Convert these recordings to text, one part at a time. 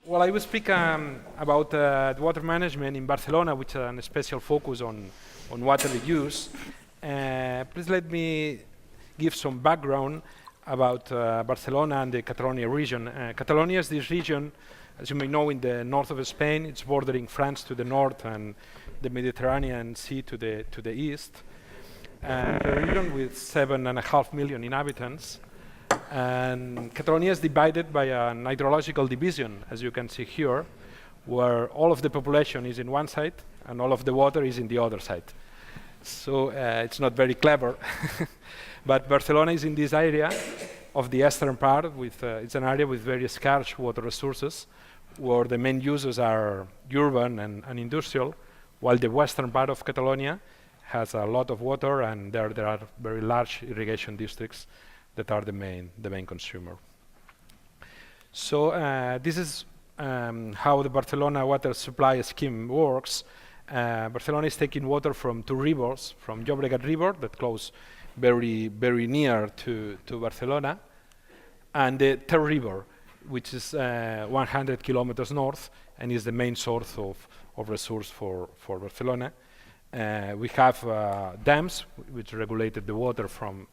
Well, I will speak about water management in Barcelona, which is a special focus on water use. Please let me give some background about Barcelona and the Catalonia region. Catalonia is this region, as you may know, in the north of Spain. It's bordering France to the north and the Mediterranean Sea to the east. A region with 7.5 million inhabitants. And Catalonia is divided by an hydrological division, as you can see here, where all of the population is in one side and all of the water is in the other side. So it's not very clever. But Barcelona is in this area of the eastern part. It's an area with very scarce water resources, where the main users are urban and industrial, while the western part of Catalonia has a lot of water, and there are very large irrigation districts that are the main consumer. So this is how the Barcelona water supply scheme works. Barcelona is taking water from two rivers, from Llobregat River that flows very near to Barcelona, and the Ter River, which is 100 kilometers north and is the main source of resource for Barcelona. We have dams which regulated the water from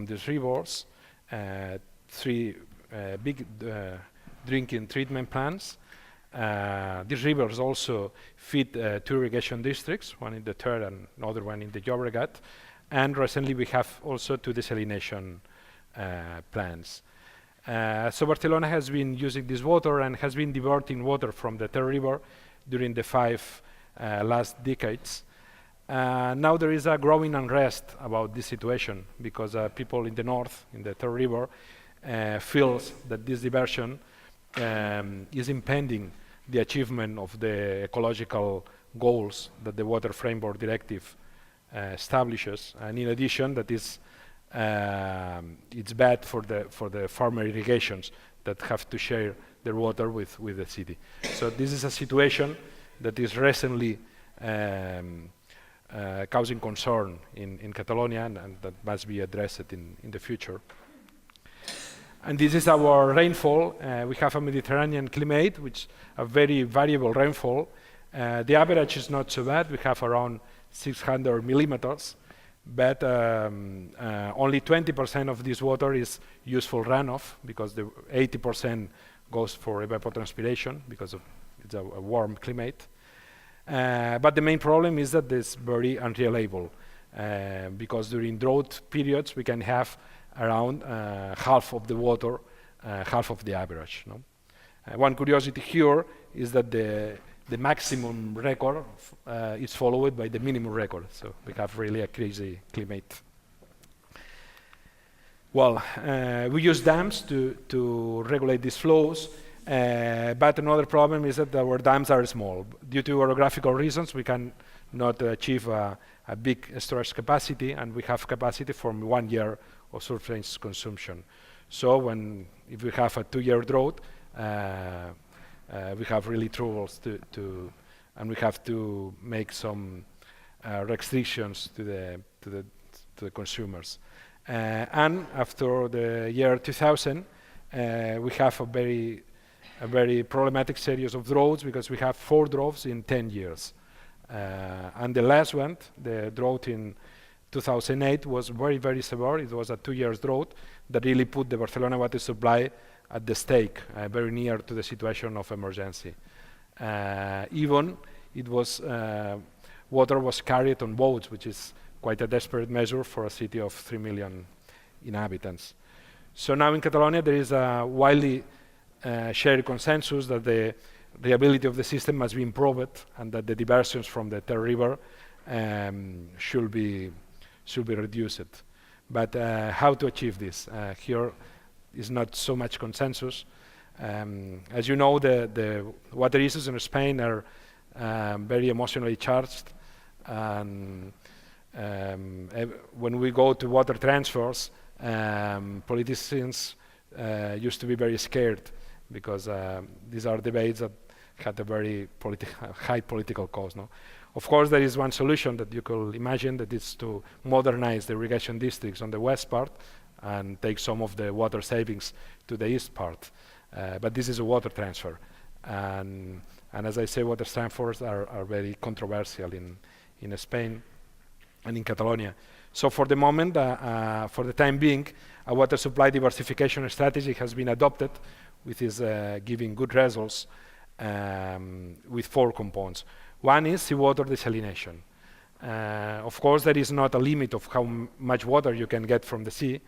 these rivers, three big drinking treatment plants. These rivers also feed two irrigation districts, one in the Ter and another one in the Llobregat. And recently we have also two desalination plants. So Barcelona has been using this water and has been diverting water from the Ter River during the five last decades. Now there is a growing unrest about this situation because people in the north, in the Ter River, feels that this diversion is impeding the achievement of the ecological goals that the Water Framework Directive establishes, and in addition, that is it's bad for the farmer irrigations that have to share their water with the city. So this is a situation that is recently causing concern in Catalonia, and that must be addressed in the future. And this is our rainfall. We have a Mediterranean climate, which a very variable rainfall. The average is not so bad. We have around 600 millimeters, but only 20% of this water is useful runoff, because the 80% goes for evapotranspiration because it's a warm climate. But the main problem is that it's very unreliable, because during drought periods we can have around half of the water, half of the average. No? One curiosity here is that the maximum record is followed by the minimum record, so we have really a crazy climate. Well, we use dams to regulate these flows. But another problem is that our dams are small. Due to orographical reasons, we can not achieve a big storage capacity, and we have capacity for 1 year of surface consumption. So if we have a 2-year drought, we have really troubles and we have to make some restrictions to the consumers. And after the year 2000, we have a very problematic series of droughts, because we have 4 droughts in 10 years. And the last one, the drought in 2008, was very severe. It was a 2-year drought that really put the Barcelona water supply at the stake, very near to the situation of emergency. Even it was water was carried on boats, which is quite a desperate measure for a city of 3 million inhabitants. So now in Catalonia there is a widely shared consensus that the reliability of the system must be improved, and that the diversions from the Ter River should be reduced. But how to achieve this? Here is not so much consensus. As you know, the water issues in Spain are very emotionally charged, and when we go to water transfers, politicians used to be very scared, because these are debates that had a very high political cost. No? Of course, there is one solution that you could imagine, that is to modernize the irrigation districts on the west part and take some of the water savings to the east part. But this is a water transfer. And as I say, water standards are very controversial in Spain and in Catalonia. So for the moment, for the time being, a water supply diversification strategy has been adopted, which is giving good results with 4 components. One is seawater desalination. Of course, there is not a limit of how much water you can get from the sea,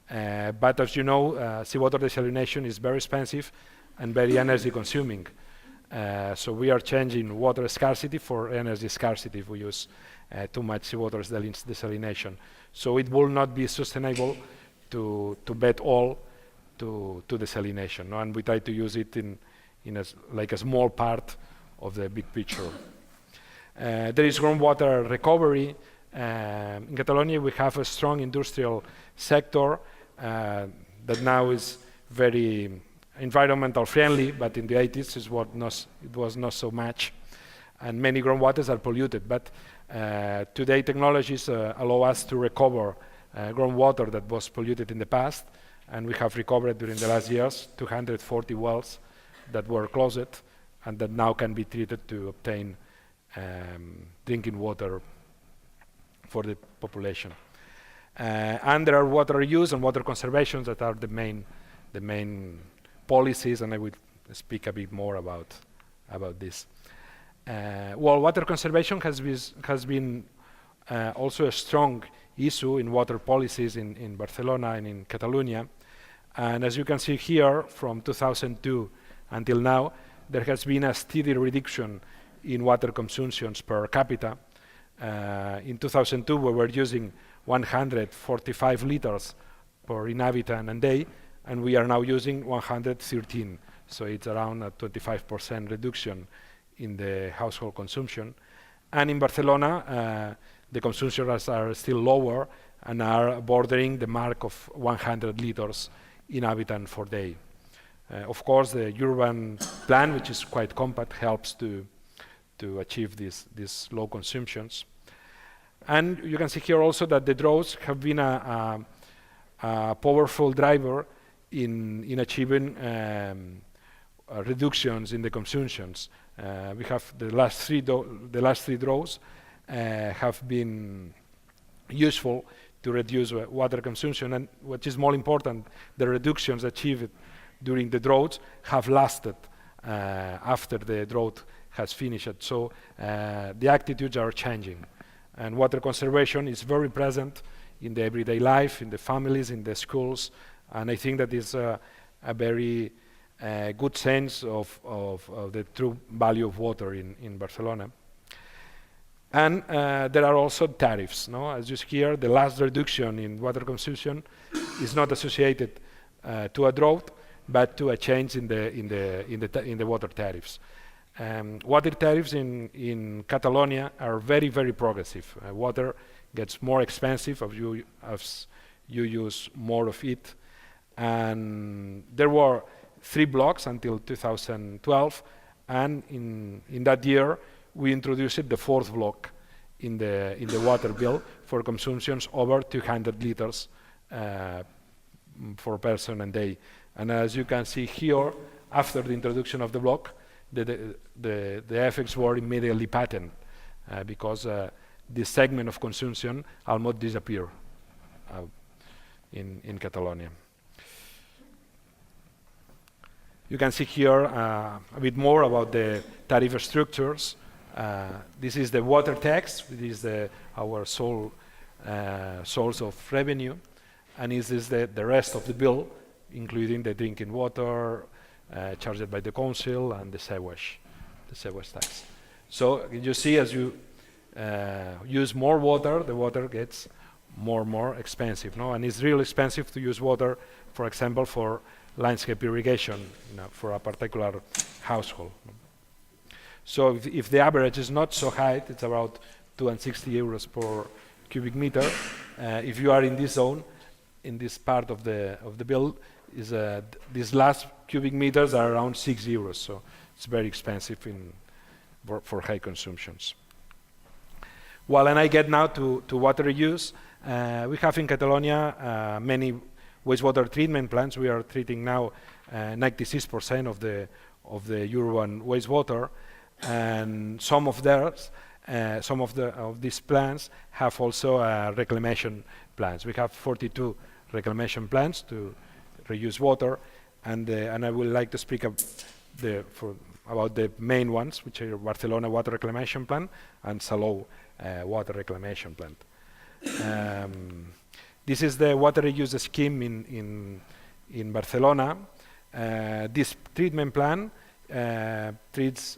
but as you know, seawater desalination is very expensive and very energy consuming. So we are changing water scarcity for energy scarcity if we use too much seawater desalination. So it will not be sustainable to bet all to desalination, no? And we try to use it in like a small part of the big picture. There is groundwater recovery. In Catalonia, we have a strong industrial sector that now is very environmental friendly, but in the 80s it was not so much, and many groundwaters are polluted. But today, technologies allow us to recover groundwater that was polluted in the past, and we have recovered during the last years 240 wells that were closed and that now can be treated to obtain drinking water for the population. And there are water reuse and water conservation that are the main policies, and I will speak a bit more about this. Well, water conservation has been also a strong issue in water policies in Barcelona and in Catalonia. And as you can see here, from 2002 until now, there has been a steady reduction in water consumptions per capita. In 2002, we were using 145 liters per inhabitant a day, and we are now using 113. So it's around a 25% reduction in the household consumption. And in Barcelona, the consumptions are still lower and are bordering the mark of 100 liters inhabitant per day. Of course, the urban plan, which is quite compact, helps to achieve these low consumptions. And you can see here also that the droughts have been a powerful driver in achieving reductions in the consumptions. We have the last three droughts have been useful to reduce water consumption, and what is more important, the reductions achieved during the droughts have lasted after the drought has finished. So the attitudes are changing, and water conservation is very present in the everyday life, in the families, in the schools, and I think that is a very good sense of the true value of water in Barcelona. And there are also tariffs. No? As you see here, the last reduction in water consumption is not associated to a drought, but to a change in the water tariffs. Water tariffs in Catalonia are very, very progressive. Water gets more expensive as you use more of it. And there were 3 blocks until 2012, and in that year we introduced the 4th block in the water bill for consumptions over 200 liters per person a day. And as you can see here, after the introduction of the block, the effects were immediately patent because this segment of consumption almost disappeared in Catalonia. You can see here a bit more about the tariff structures. This is the water tax. This is our sole source of revenue, and this is the rest of the bill, including the drinking water charged by the council and the sewage tax. So you see, as you use more water, the water gets more and more expensive, no? And it's really expensive to use water, for example, for landscape irrigation, for a particular household. So if the average is not so high, it's about 260 euros per cubic meter. If you are in this zone, in this part of the bill, these last cubic meters are around 6 euros. So it's very expensive for high consumptions. Well, and I get now to water use. We have in Catalonia many wastewater treatment plants. We are treating now 96% of the urban wastewater, and some of theirs, some of these plants have also reclamation plants. We have 42 reclamation plants to reuse water, and I would like to speak about the main ones, which are Barcelona Water Reclamation Plant and Salou Water Reclamation Plant. This is the water reuse scheme in Barcelona. This treatment plant treats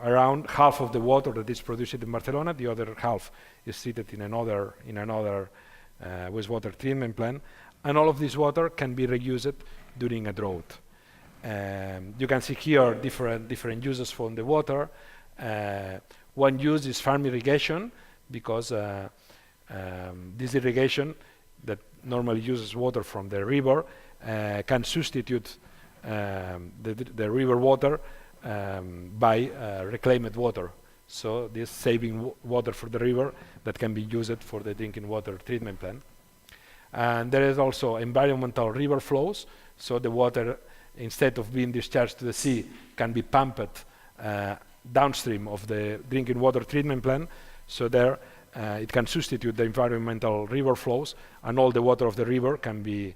around half of the water that is produced in Barcelona. The other half is treated in another wastewater treatment plant, and all of this water can be reused during a drought. You can see here different uses for the water. One use is farm irrigation, because this irrigation that normally uses water from the river can substitute the river water by reclaimed water. So this saving water for the river that can be used for the drinking water treatment plant. And there is also environmental river flows, so the water, instead of being discharged to the sea, can be pumped downstream of the drinking water treatment plant. So there it can substitute the environmental river flows, and all the water of the river can be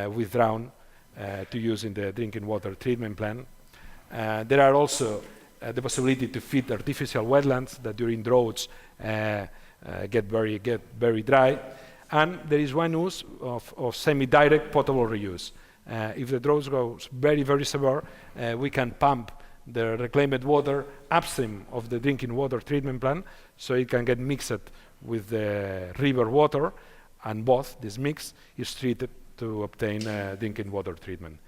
withdrawn to use in the drinking water treatment plant. There are also the possibility to feed artificial wetlands that during droughts get very dry. And there is one use of semi-direct potable reuse. If the drought goes very severe, we can pump the reclaimed water upstream of the drinking water treatment plant, so it can get mixed with the river water, and both, this mix, is treated to obtain drinking water treatment.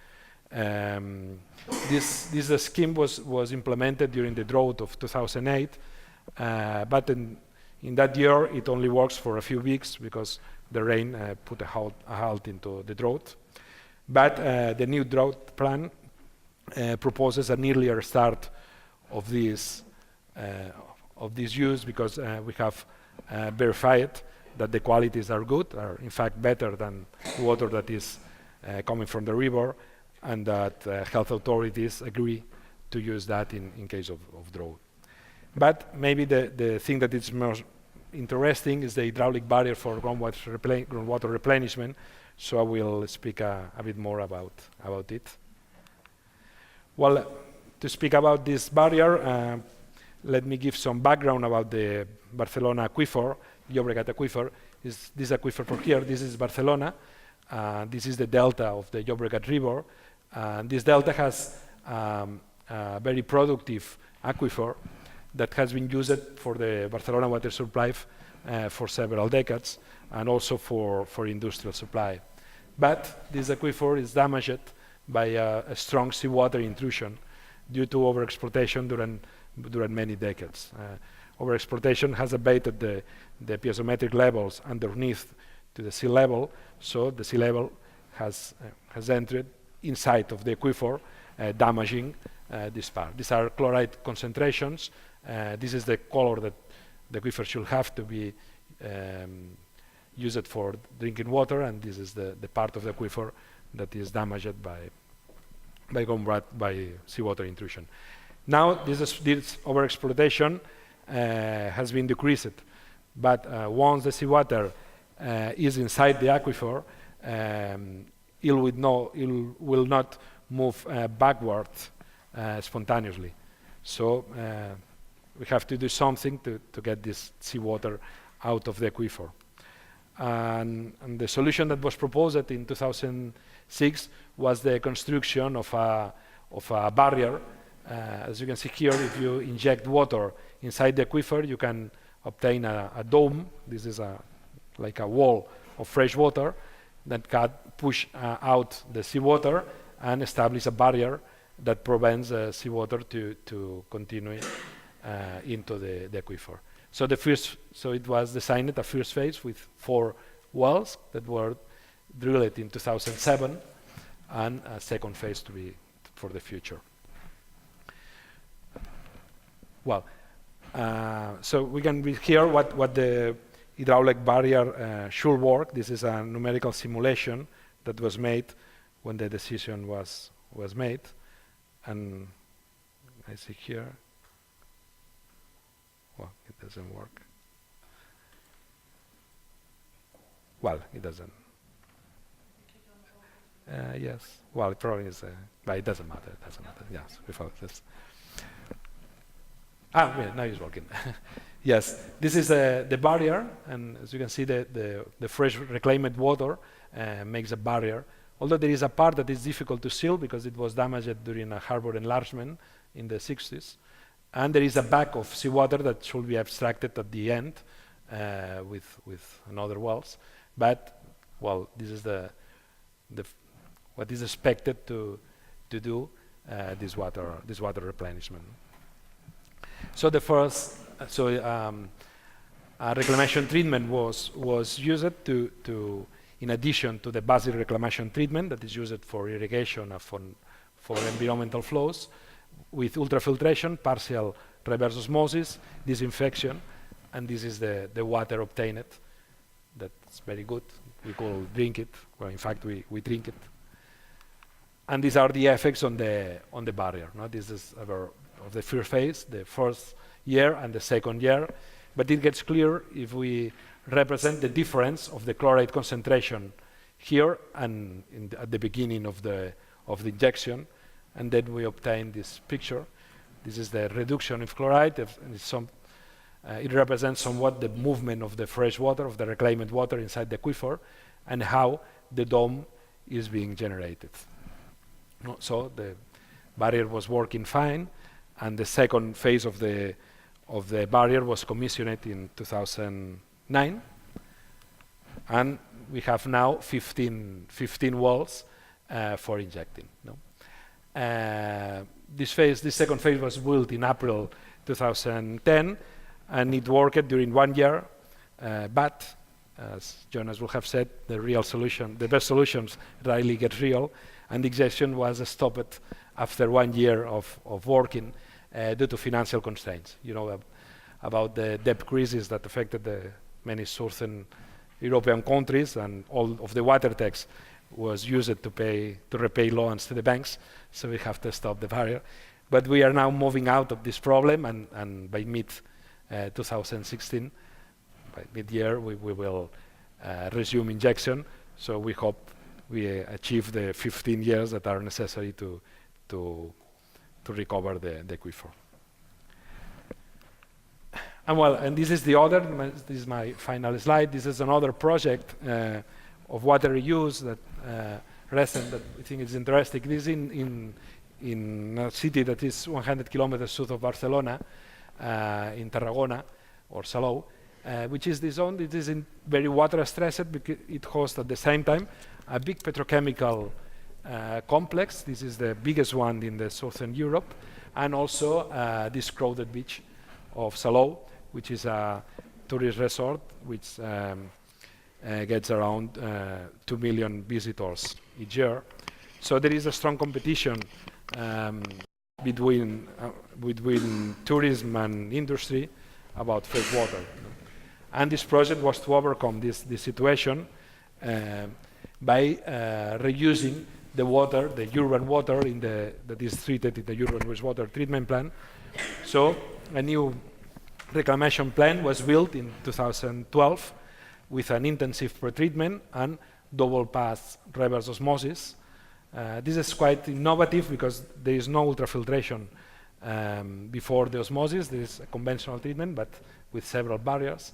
This scheme was implemented during the drought of 2008, but in that year it only works for a few weeks because the rain put a halt into the drought. But the new drought plan proposes an earlier start of this use, because we have verified that the qualities are good, are in fact better than water that is coming from the river, and that health authorities agree to use that in case of drought. But maybe the thing that is most interesting is the hydraulic barrier for groundwater replenishment, so I will speak a bit more about it. Well, to speak about this barrier, let me give some background about the Barcelona aquifer, Llobregat aquifer. This aquifer for here, this is Barcelona. This is the delta of the Llobregat River. This delta has a very productive aquifer that has been used for the Barcelona water supply for several decades, and also for industrial supply. But this aquifer is damaged by a strong seawater intrusion due to overexploitation during many decades. Overexploitation has abated the piezometric levels underneath to the sea level, so the sea level has entered inside of the aquifer, damaging this part. These are chloride concentrations. This is the color that the aquifer should have to be used for drinking water, and this is the part of the aquifer that is damaged by seawater intrusion. Now this overexploitation has been decreased, but once the seawater is inside the aquifer, it will not move backwards spontaneously. So we have to do something to get this seawater out of the aquifer. And the solution that was proposed in 2006 was the construction of a barrier. As you can see here, if you inject water inside the aquifer, you can obtain a dome. This is like a wall of fresh water that can push out the seawater and establish a barrier that prevents seawater to continue into the aquifer. So it was designed a first phase with 4 wells that were drilled in 2007, and a second phase to be for the future. Well, so we can read here what the hydraulic barrier should work. This is a numerical simulation that was made when the decision was made. And I see here, well, it doesn't work. Well, it doesn't. Yes, well, it probably is, but it doesn't matter, it doesn't matter. Yes, we follow this. Yeah, now it's working. Yes, this is the barrier, and as you can see, the fresh reclaimed water makes a barrier. Although there is a part that is difficult to seal because it was damaged during a harbor enlargement in the 60s. And there is a back of seawater that should be abstracted at the end with another wells. But, well, this is what is expected to do this water replenishment. So the first, reclamation treatment was used to in addition to the basic reclamation treatment that is used for irrigation and for environmental flows, with ultrafiltration, partial reverse osmosis, disinfection, and this is the water obtained. That's very good. We could drink it. Well, in fact, we drink it. And these are the effects on the barrier. No? This is of the first phase, the first year and the second year. But it gets clear if we represent the difference of the chloride concentration here and at the beginning of the injection, and then we obtain this picture. This is the reduction of chloride. It represents somewhat the movement of the fresh water, of the reclaimed water inside the aquifer, and how the dome is being generated. So the barrier was working fine, and the second phase of the barrier was commissioned in 2009, and we have now 15 wells for injecting. This second phase was built in April 2010, and it worked during 1 year, but as Jonas will have said, the best solutions rarely get real, and the injection was stopped after 1 year of working due to financial constraints. You know about the debt crisis that affected many southern European countries, and all of the water tax was used to repay loans to the banks, so we have to stop the barrier. But we are now moving out of this problem, and by mid-2016, by mid-year, we will resume injection. So we hope we achieve the 15 years that are necessary to recover the aquifer. And this is this is my final slide. This is another project of water reuse that recent that I think is interesting. This is in a city that is 100 kilometers south of Barcelona, in Tarragona or Salou, which is the zone. It is very water stressed because it hosts at the same time a big petrochemical complex. This is the biggest one in the southern Europe, and also this crowded beach of Salou, which is a tourist resort which gets around 2 million visitors each year. So there is a strong competition between tourism and industry about fresh water. And this project was to overcome this situation by reusing the water, the urban water that is treated in the urban wastewater treatment plant. So a new reclamation plant was built in 2012 with an intensive pretreatment and double pass reverse osmosis. This is quite innovative because there is no ultrafiltration before the osmosis. There is a conventional treatment, but with several barriers.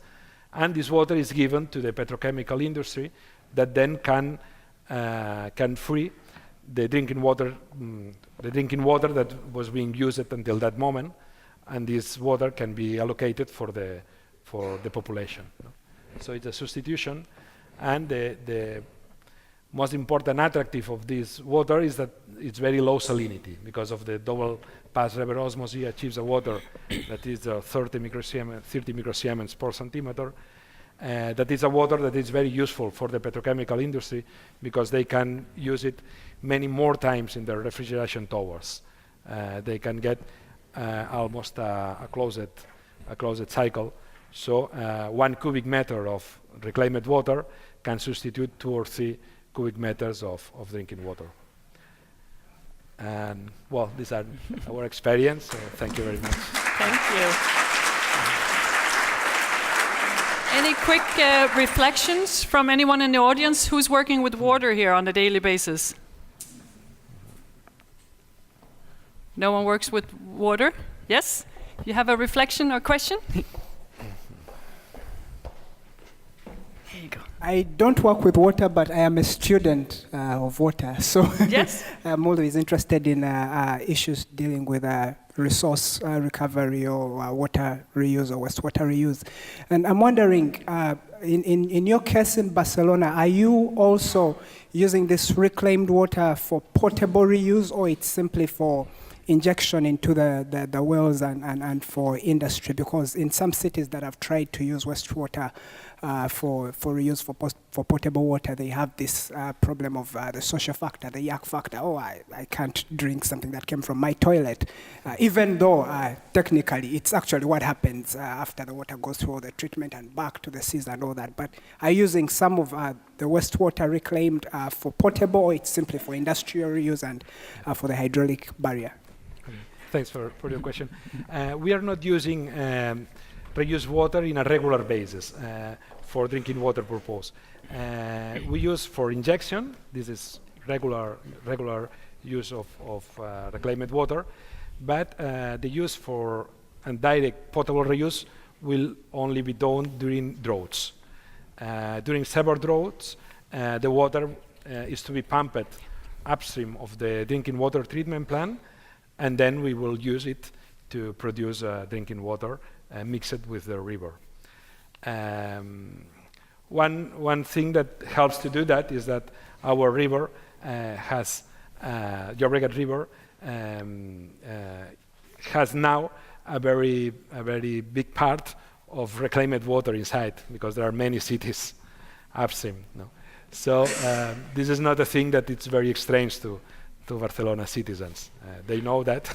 And this water is given to the petrochemical industry that then can free the drinking water that was being used until that moment, and this water can be allocated for the population. So it's a substitution, and the most important attractive of this water is that it's very low salinity because of the double pass reverse osmosis achieves a water that is 30 microsiemens per centimeter. That is a water that is very useful for the petrochemical industry because they can use it many more times in their refrigeration towers. They can get almost a closed cycle. So 1 cubic meter of reclaimed water can substitute 2 or 3 cubic meters of drinking water. And well, these are our experience, so thank you very much. Thank you. Any quick reflections from anyone in the audience who's working with water here on a daily basis? No one works with water? Yes? You have a reflection or question? Here you go. I don't work with water, but I am a student of water. So yes. I'm always interested in issues dealing with resource recovery or water reuse or wastewater reuse. And I'm wondering, in your case in Barcelona, are you also using this reclaimed water for potable reuse, or it's simply for injection into the wells and for industry? Because in some cities that have tried to use wastewater for reuse for potable water, they have this problem of the social factor, the yuck factor. Oh, I can't drink something that came from my toilet, even though technically it's actually what happens after the water goes through all the treatment and back to the seas and all that. But are you using some of the wastewater reclaimed for potable, or it's simply for industrial reuse and for the hydraulic barrier? Thanks for your question. We are not using reused water in a regular basis for drinking water purpose. We use for injection. This is regular use of reclaimed water, but the use for direct potable reuse will only be done during droughts. During severe droughts, the water is to be pumped upstream of the drinking water treatment plant, and then we will use it to produce drinking water mixed with the river. One thing that helps to do that is that our river has, Llobregat River, has now a very big part of reclaimed water inside, because there are many cities upstream. No? So this is not a thing that it's very strange to Barcelona citizens. They know that,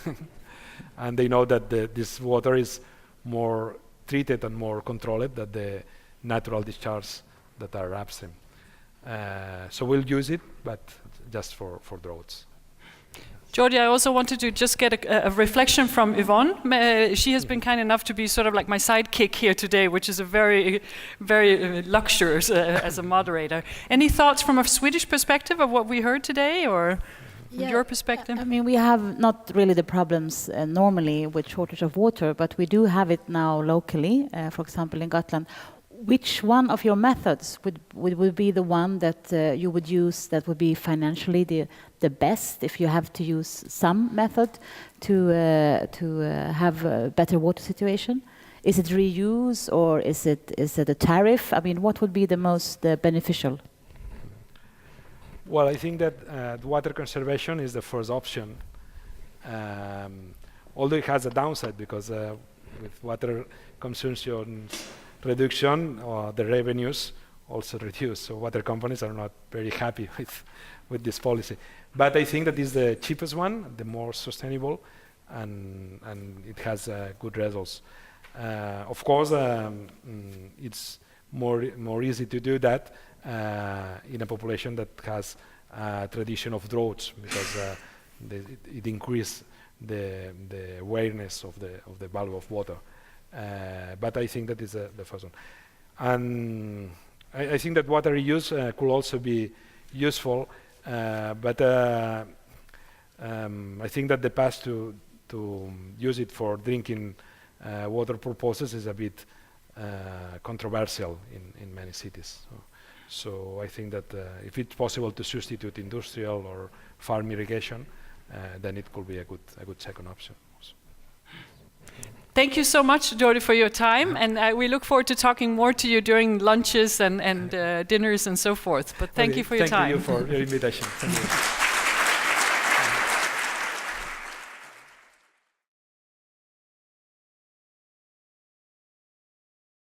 and they know that this water is more treated and more controlled than the natural discharge that are upstream. So we'll use it, but just for droughts. Jordi, I also wanted to just get a reflection from Yvonne. She has been kind enough to be sort of like my sidekick here today, which is a very luxurious as a moderator. Any thoughts from a Swedish perspective of what we heard today, or from your perspective? I mean, we have not really the problems normally with shortage of water, but we do have it now locally, for example, in Gotland. Which one of your methods would be the one that you would use that would be financially the best, if you have to use some method to have a better water situation? Is it reuse, or is it a tariff? I mean, what would be the most beneficial? Well, I think that water conservation is the first option, although it has a downside, because with water consumption reduction, the revenues also reduce. So water companies are not very happy with this policy. But I think that is the cheapest one, the more sustainable, and it has good results. Of course, it's more easy to do that in a population that has a tradition of droughts, because it increases the awareness of the value of water. But I think that is the first one. And I think that water reuse could also be useful, but I think that the path to use it for drinking water purposes is a bit controversial in many cities. So I think that if it's possible to substitute industrial or farm irrigation, then it could be a good second option. Thank you so much, Jordi, for your time, and we look forward to talking more to you during lunches and dinners and so forth. But thank you for your time. Thank you for your invitation. Thank you.